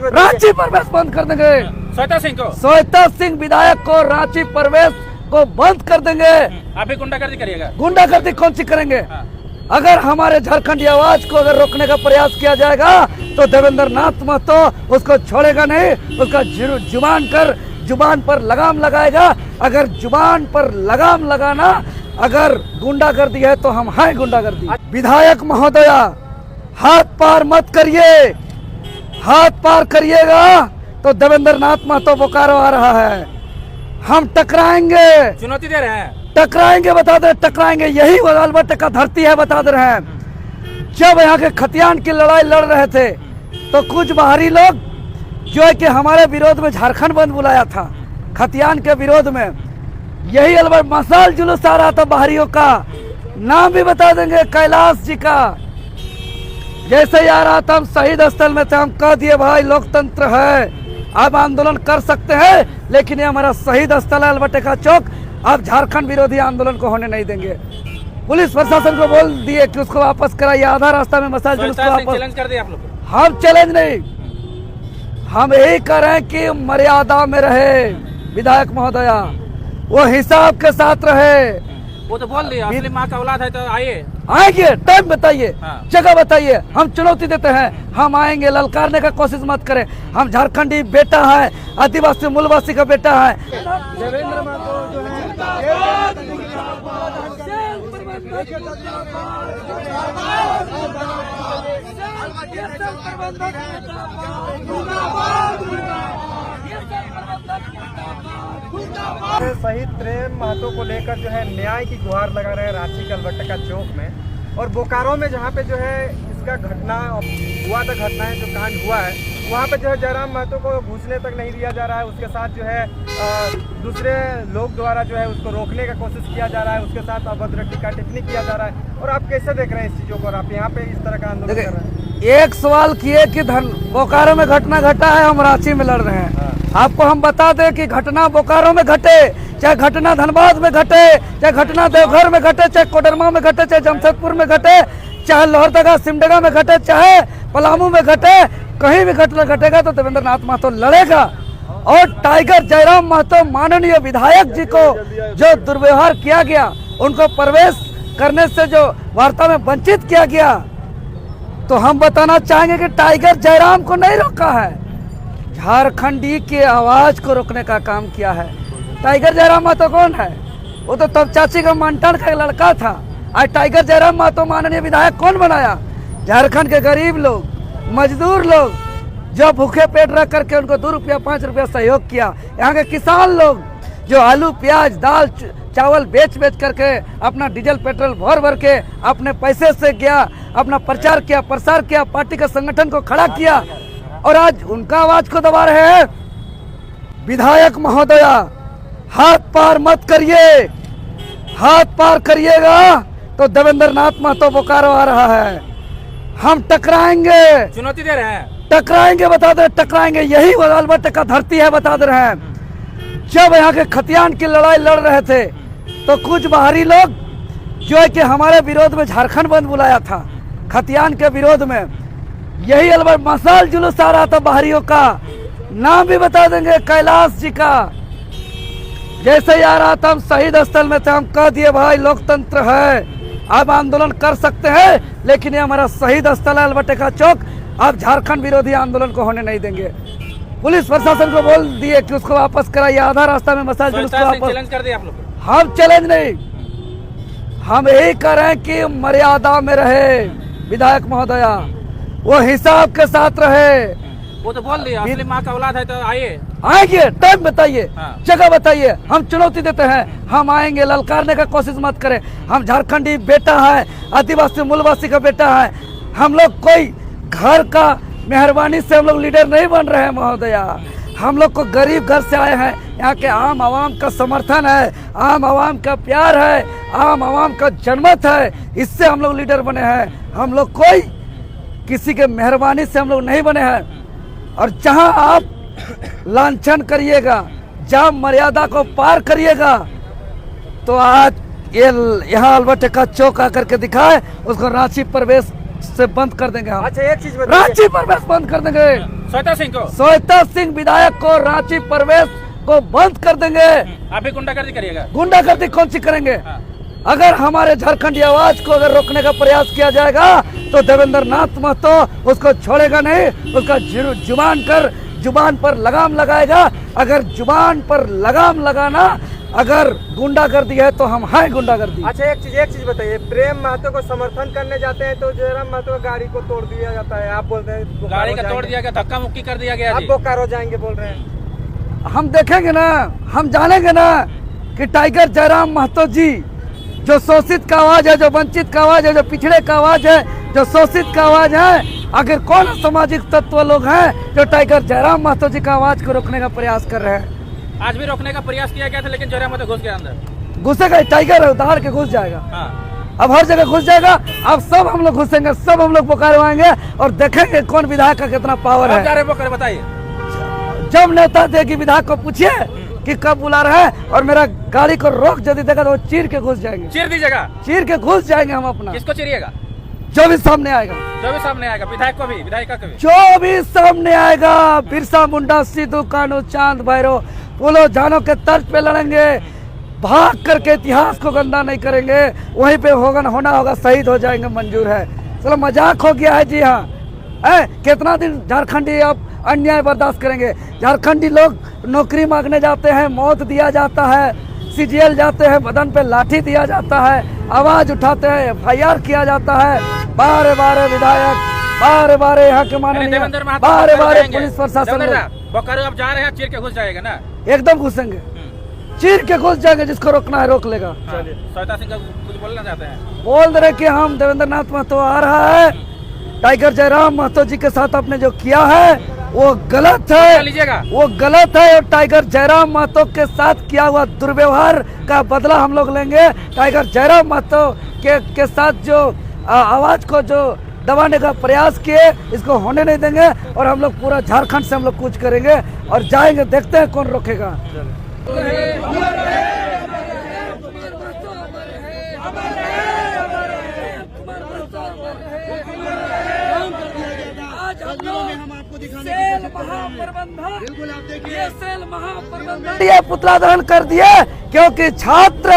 रांची प्रवेश बंद कर देंगे। श्वेता सिंह विधायक को रांची प्रवेश को बंद कर देंगे। आप भी गुंडागर्दी करिएगा? गुंडागर्दी कौन सी करेंगे? अगर हमारे झारखंडी आवाज को अगर रोकने का प्रयास किया जाएगा तो देवेंद्र नाथ महतो उसको छोड़ेगा नहीं, उसका जुबान पर लगाम लगाएगा। अगर जुबान पर लगाम लगाना अगर गुंडागर्दी है तो हम हैं गुंडागर्दी। विधायक महोदया, हाथ पार मत करिए, हाथ पार करिएगा तो देवेंद्र नाथ महतो बोकारो आ रहा है, हम टकराएंगे। चुनौती दे रहे हैं? टकराएंगे, बता दे टकराएंगे। यही अलबट का धरती है, बता दे रहे हैं। जब यहाँ के खतियान की लड़ाई लड़ रहे थे तो कुछ बाहरी लोग जो है कि हमारे विरोध में झारखंड बंद बुलाया था, खतियान के विरोध में यही अलबट मसाल जुलूस आ रहा था बाहरियों का। नाम भी बता देंगे, कैलाश जी का। जैसे ही आ रहा था हम शहीद स्थल में थे, हम कह दिए भाई लोकतंत्र है, अब आंदोलन कर सकते हैं, लेकिन ये हमारा शहीद स्थल है अलबटे का चौक, अब झारखंड विरोधी आंदोलन को होने नहीं देंगे। पुलिस प्रशासन को बोल दिए कि उसको वापस कराइए, आधा रास्ता में मसाल जुलूस को वापस। चैलेंज कर दिया आप लोग? हम चैलेंज नहीं, हम यही कर रहे हैं कि मर्यादा में रहे विधायक महोदया, वो हिसाब के साथ रहे। वो तो बोल दिया असली माँ का औलाद है तो आइए। आएंगे, टाइम बताइए, हाँ। जगह बताइए, हम चुनौती देते हैं, हम आएंगे। ललकारने का कोशिश मत करें, हम झारखंडी बेटा है, आदिवासी मूलवासी का बेटा है। देवेंद्र महतो जो है शहीद प्रेम महतो को लेकर जो है न्याय की गुहार लगा रहे हैं रांची कलबट्टे का चौक में। और बोकारो में जहाँ पे जो है इसका घटना हुआ था, घटना है जो कांड हुआ है, वहाँ पे जो है जयराम महतो को घुसने तक नहीं दिया जा रहा है। उसके साथ जो है दूसरे लोग द्वारा जो है उसको रोकने का कोशिश किया जा रहा है, उसके साथ अभद्र टीका टिप्पणी किया जा रहा है। और आप कैसे देख रहे हैं इस चीज़ों को, और आप यहाँ पे इस तरह का आंदोलन कर रहे हैं? एक सवाल किए कि बोकारो में घटना घटा है, हम रांची में लड़ रहे हैं। आपको हम बता दें कि घटना बोकारो में घटे, चाहे घटना धनबाद में घटे, चाहे घटना देवघर में घटे, चाहे कोडरमा में घटे, चाहे जमशेदपुर में घटे, चाहे लोहरदगा सिमडेगा में घटे, चाहे पलामू में घटे, कहीं भी घटना घटेगा तो देवेंद्र नाथ महतो लड़ेगा। और टाइगर जयराम महतो माननीय विधायक जी को जो दुर्व्यवहार किया गया, उनको प्रवेश करने से जो वार्ता में वंचित किया गया, तो हम बताना चाहेंगे कि टाइगर जयराम को नहीं रोका है, झारखंडी की आवाज को रोकने का काम किया है। टाइगर जयराम महतो कौन है? वो तो तब चाची का मंटन का एक लड़का था। आज टाइगर जयराम महतो माननीय विधायक कौन बनाया? झारखंड के गरीब लोग, मजदूर लोग, जो भूखे पेट रख करके उनको 2 रुपया 5 रुपया सहयोग किया। यहाँ के किसान लोग जो आलू प्याज दाल चावल बेच करके अपना डीजल पेट्रोल भर के अपने पैसे से गया, अपना प्रचार किया, प्रसार किया, पार्टी का संगठन को खड़ा किया, और आज उनका आवाज को दबा रहे हैं। विधायक महोदया, हाथ पार मत करिए, हाथ पार करिएगा तो देवेंद्र नाथ महतो बोकारो आ रहा है, हम टकराएंगे। चुनौती दे रहे हैं? टकराएंगे, बता दे टकराएंगे। यही अलबट का धरती है, बता दे रहे हैं। जब यहाँ के खतियान की लड़ाई लड़ रहे थे तो कुछ बाहरी लोग जो है कि हमारे विरोध में झारखंड बंद बुलाया था, खतियान के विरोध में यही अलबट मसाल जुलूस आ रहा था बाहरियों का। नाम भी बता देंगे, कैलाश जी का। जैसे ही आ रहा था हम शहीद स्थल में थे, हम कह दिए भाई लोकतंत्र है, अब आंदोलन कर सकते हैं, लेकिन ये हमारा शहीद स्थल है अलबटे का चौक, अब झारखंड विरोधी आंदोलन को होने नहीं देंगे। पुलिस प्रशासन को बोल दिए कि उसको वापस कराइए, आधा रास्ता में मसाल जुलूस को वापस। चैलेंज कर दिया आप लोग? हम चैलेंज नहीं, हम यही कर रहे हैं कि मर्यादा में रहे विधायक महोदया, वो हिसाब के साथ रहे। वो तो बोल दिया असली माँ का औलाद है तो आइए। आएंगे, टाइम बताइए, हाँ। जगह बताइए, हम चुनौती देते हैं, हम आएंगे। ललकारने का कोशिश मत करें, हम झारखंडी बेटा है, आदिवासी मूलवासी का बेटा है। हम लोग कोई घर का मेहरबानी से हम लोग लीडर नहीं बन रहे हैं महोदया, हम लोग को गरीब घर से आए हैं। यहाँ के आम आवाम का समर्थन है, आम आवाम का प्यार है, आम आवाम का जनमत है, इससे हम लोग लीडर बने हैं। हम लोग कोई किसी के मेहरबानी से हम लोग नहीं बने हैं। और जहां आप लांछन करिएगा, जहां मर्यादा को पार करिएगा, तो आज ये यहाँ अलबटे का चौक आकर के दिखाए, उसको रांची प्रवेश से बंद कर देंगे हम। अच्छा, एक चीज बताइए, रांची प्रवेश बंद कर देंगे। श्वेता सिंह विधायक को रांची प्रवेश को बंद कर देंगे। आप भी गुंडागर्दी करिएगा? गुंडागर्दी कौन सी करेंगे? हाँ। अगर हमारे झारखंडी आवाज को अगर रोकने का प्रयास किया जाएगा तो देवेंद्र नाथ महतो उसको छोड़ेगा नहीं, उसका जुबान पर लगाम लगाएगा। अगर जुबान पर लगाम लगाना अगर गुंडागर्दी है तो हम हैं गुंडागर्दी। अच्छा एक चीज बताइए, प्रेम महतो को समर्थन करने जाते हैं तो जयराम महतो गाड़ी को तोड़ दिया जाता है, आप बोलते हैं गाड़ी का तोड़ दिया गया, धक्का मुक्की कर दिया गया। आप बोकारो जाएंगे बोल रहे हैं। हम देखेंगे ना, हम जानेंगे ना कि टाइगर जयराम महतो जी जो शोषित का आवाज है, जो वंचित का आवाज है, जो पिछड़े का आवाज है, जो शोषित का आवाज है, आखिर कौन सामाजिक तत्व लोग हैं जो टाइगर जयराम महतो जी का आवाज को रोकने का प्रयास कर रहे हैं? आज भी रोकने का प्रयास किया गया था लेकिन जयराम महतो घुस गया अंदर। घुसेगा, टाइगर उतार के घुस जाएगा। हाँ। अब हर जगह घुस जाएगा। अब सब हम लोग घुसेंगे, सब हम लोग बोकारो आएंगे और देखेंगे कौन विधायक का कितना पावर है। जा रहे बोकारो बताइए। जब नेता देगी विधायक को पूछिए कि कब बुला रहा है और मेरा गाड़ी को रोक यदि देगा तो वो चीर के घुस जाएंगे। चीर दीजिएगा? चीर के घुस जाएंगे हम अपना। किसको चीरिएगा? जो भी सामने आएगा, जो भी सामने आएगा, विधायक को भी, विधायिका को भी, जो भी सामने आएगा। बिरसा मुंडा, सिद्धू कानू, चांद भैरव, पुलो जानों के तर्ज पे लड़ेंगे। भाग करके इतिहास को गंदा नहीं करेंगे। वहीं पे होना होगा, शहीद हो जाएंगे, मंजूर है। चलो मजाक हो गया है जी। हाँ, कितना दिन झारखंडी अब अन्याय बर्दाश्त करेंगे? झारखंडी लोग नौकरी मांगने जाते हैं, मौत दिया जाता है, सीजीएल जाते हैं, बदन पे लाठी दिया जाता है, आवाज उठाते हैं, FIR किया जाता है। बारे बारे विधायक, बारे बारे यहाँ के माननीय, बारे बारे पुलिस प्रशासन बोकारो अब जा रहे हैं, चीर के घुस जाएगा ना? एकदम घुसेंगे, चीर के घुस जाएंगे। जिसको रोकना है रोक लेगा। श्वेता सिंह का कुछ बोलना चाहते हैं? बोल दे रहे कि हम देवेंद्र नाथ महतो आ रहा है, टाइगर जयराम महतो जी के साथ आपने जो किया है वो गलत है, वो गलत है। और टाइगर जयराम महतो के साथ किया हुआ दुर्व्यवहार का बदला हम लोग लेंगे। टाइगर जयराम महतो के साथ जो आवाज को जो दबाने का प्रयास किए, इसको होने नहीं देंगे। और हम लोग पूरा झारखंड से हम लोग कूच करेंगे और जाएंगे, देखते हैं कौन रोकेगा। ये पुतला दहन कर दिए क्योंकि छात्र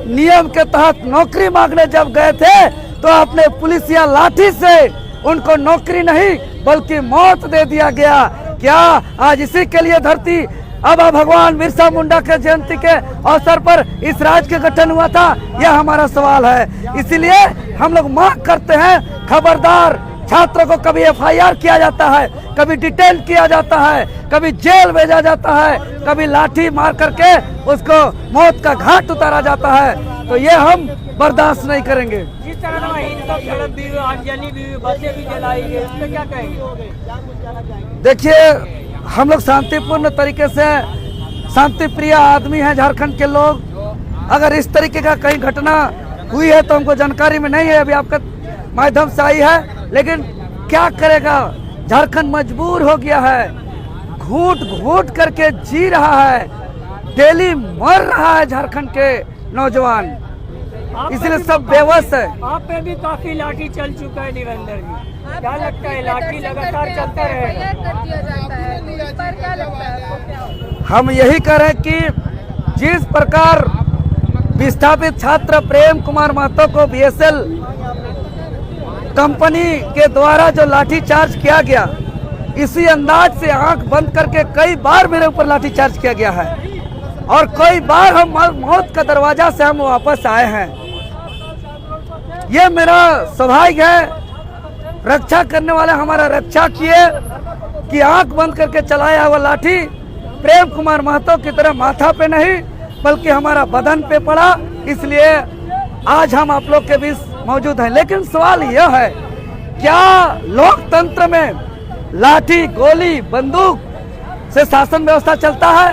नियम के तहत नौकरी मांगने जब गए थे तो अपने पुलिस या लाठी से उनको नौकरी नहीं बल्कि मौत दे दिया गया। क्या आज इसी के लिए धरती अब भगवान बिरसा मुंडा के जयंती के अवसर पर इस राज्य का गठन हुआ था? यह हमारा सवाल है। इसीलिए हम लोग मांग करते हैं, खबरदार, छात्रों को कभी FIR किया जाता है, कभी डिटेन किया जाता है, कभी जेल भेजा जाता है, कभी लाठी मार करके उसको मौत का घाट उतारा जाता है, तो ये हम बर्दाश्त नहीं करेंगे। जिस तरह अंजलि भी बसें भी जलाई गई, उस पर क्या कहेंगे? देखिए, हम लोग शांतिपूर्ण तरीके से, शांति प्रिय आदमी हैं झारखंड के लोग। अगर इस तरीके का कहीं घटना हुई है तो हमको जानकारी में नहीं है, अभी आपका माध्यम से आई है। लेकिन क्या करेगा, झारखंड मजबूर हो गया है, घूट घूट करके जी रहा है, डेली मर रहा है झारखंड के नौजवान, इसलिए सब बेबस है। आप पे भी काफी लाठी चल चुका है देवेंद्र जी, क्या लगता है लाठी लगातार चलता रहेगा? हम यही कह रहे हैं कि जिस प्रकार विस्थापित छात्र प्रेम कुमार महतो को BSL कंपनी के द्वारा जो लाठी चार्ज किया गया, इसी अंदाज से आंख बंद करके कई बार मेरे ऊपर लाठी चार्ज किया गया है और कई बार हम मौत का दरवाजा से हम वापस आए हैं। ये मेरा सौभाग्य है, रक्षा करने वाले हमारा रक्षा किए कि आंख बंद करके चलाया हुआ लाठी प्रेम कुमार महतो की तरह माथा पे नहीं बल्कि हमारा बदन पे पड़ा। इसलिए आज हम आप लोग के बीच मौजूद हैं। लेकिन सवाल यह है, क्या लोकतंत्र में लाठी, गोली, बंदूक से शासन व्यवस्था चलता है?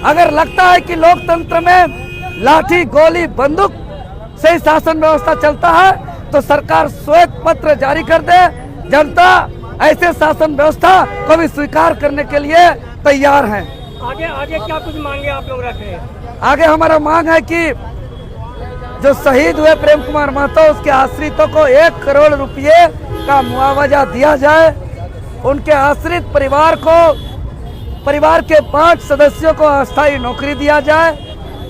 अगर लगता है कि लोकतंत्र में लाठी, गोली, बंदूक से शासन व्यवस्था चलता है तो सरकार श्वेत पत्र जारी कर दे। जनता ऐसे शासन व्यवस्था को भी स्वीकार करने के लिए तैयार है। आगे आगे क्या कुछ मांगे आप लोग रख रहे हैं? आगे हमारा मांग है कि जो शहीद हुए प्रेम कुमार महतो उसके आश्रितों को 1 करोड़ रुपये का मुआवजा दिया जाए उनके आश्रित परिवार के 5 सदस्यों को अस्थायी नौकरी दिया जाए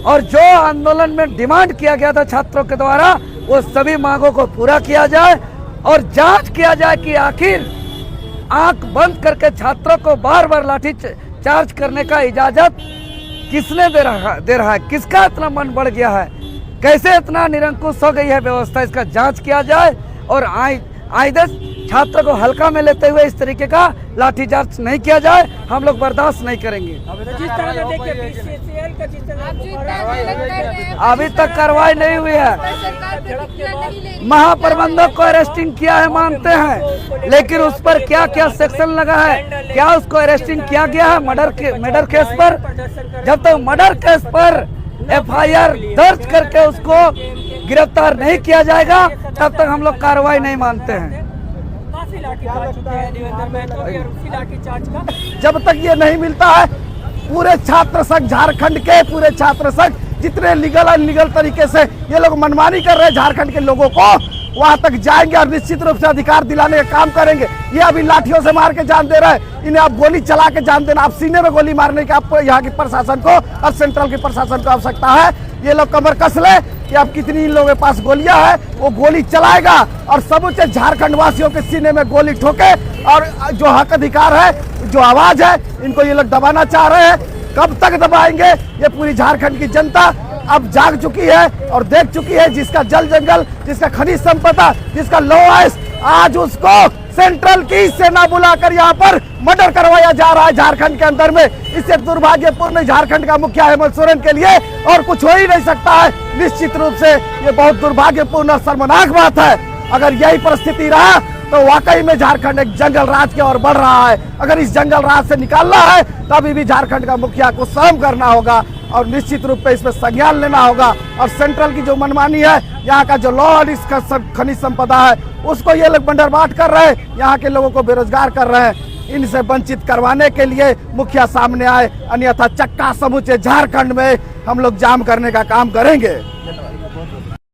और जो आंदोलन में डिमांड किया गया था छात्रों के द्वारा वो सभी मांगों को पूरा किया जाए और जांच किया जाए कि आखिर आंख बंद करके छात्रों को बार बार लाठी चार्ज करने का इजाजत किसने दे रहा है, किसका इतना मन बढ़ गया है, कैसे इतना निरंकुश हो गई है व्यवस्था, इसका जांच किया जाए और आइंदा छात्र को हल्का में लेते हुए इस तरीके का लाठीचार्ज नहीं किया जाए, हम लोग बर्दाश्त नहीं करेंगे। जिस तरह से देखिए BCCL का जिस तरह अभी तक कार्रवाई नहीं हुई है। महाप्रबंधक को अरेस्टिंग किया है मानते हैं, लेकिन उस पर क्या क्या सेक्शन लगा है, क्या उसको अरेस्टिंग किया गया है मर्डर केस पर? जब तक मर्डर केस पर FIR दर्ज करके उसको गिरफ्तार नहीं किया जाएगा तब तक हम लोग कार्रवाई नहीं मानते हैं। काफी लाठी चार्ज चुके हैं देवेंद्र महतो भी और उसी लाठी चार्ज का जब तक ये नहीं मिलता है पूरे छात्र संघ झारखंड के पूरे छात्र संघ जितने लीगल अनलीगल तरीके से ये लोग मनमानी कर रहे हैं झारखंड के लोगों को, वहां तक जाएंगे और निश्चित रूप से अधिकार दिलाने का काम करेंगे। ये अभी लाठियों से मार के जान दे रहे हैं, इन्हें आप गोली चला के जान देना, आप सीने में गोली मारने की आपको यहाँ की प्रशासन को और सेंट्रल की प्रशासन को आवश्यकता है। ये लोग कमर कस ले कि अब कितनी इन लोगों के पास गोलियां है, वो गोली चलाएगा और समूचे झारखंड वासियों के सीने में गोली ठोके और जो हक अधिकार है, जो आवाज है, इनको ये लोग दबाना चाह रहे हैं। कब तक दबाएंगे? ये पूरी झारखंड की जनता अब जाग चुकी है और देख चुकी है, जिसका जल जंगल, जिसका खनिज संपदा, जिसका लोएस, आज उसको सेंट्रल की सेना बुलाकर यहाँ पर मर्डर करवाया जा रहा है झारखंड के अंदर में। इससे दुर्भाग्यपूर्ण झारखंड का मुखिया हेमंत सोरेन के लिए और कुछ हो ही नहीं सकता है। निश्चित रूप से ये बहुत दुर्भाग्यपूर्ण और शर्मनाक बात है। अगर यही परिस्थिति रहा तो वाकई में झारखंड एक जंगल राज की ओर बढ़ रहा है। अगर इस जंगल राज से निकालना है तभी भी झारखंड का मुखिया को सहन करना होगा और निश्चित रूप से इसमें संज्ञान लेना होगा। और सेंट्रल की जो मनमानी है, यहाँ का जो लॉ और इसका खनिज संपदा है, उसको ये लोग बंदरबाट कर रहे हैं, यहाँ के लोगों को बेरोजगार कर रहे हैं। इनसे वंचित करवाने के लिए मुखिया सामने आए, अन्यथा चक्का समूचे झारखंड में हम लोग जाम करने का काम करेंगे।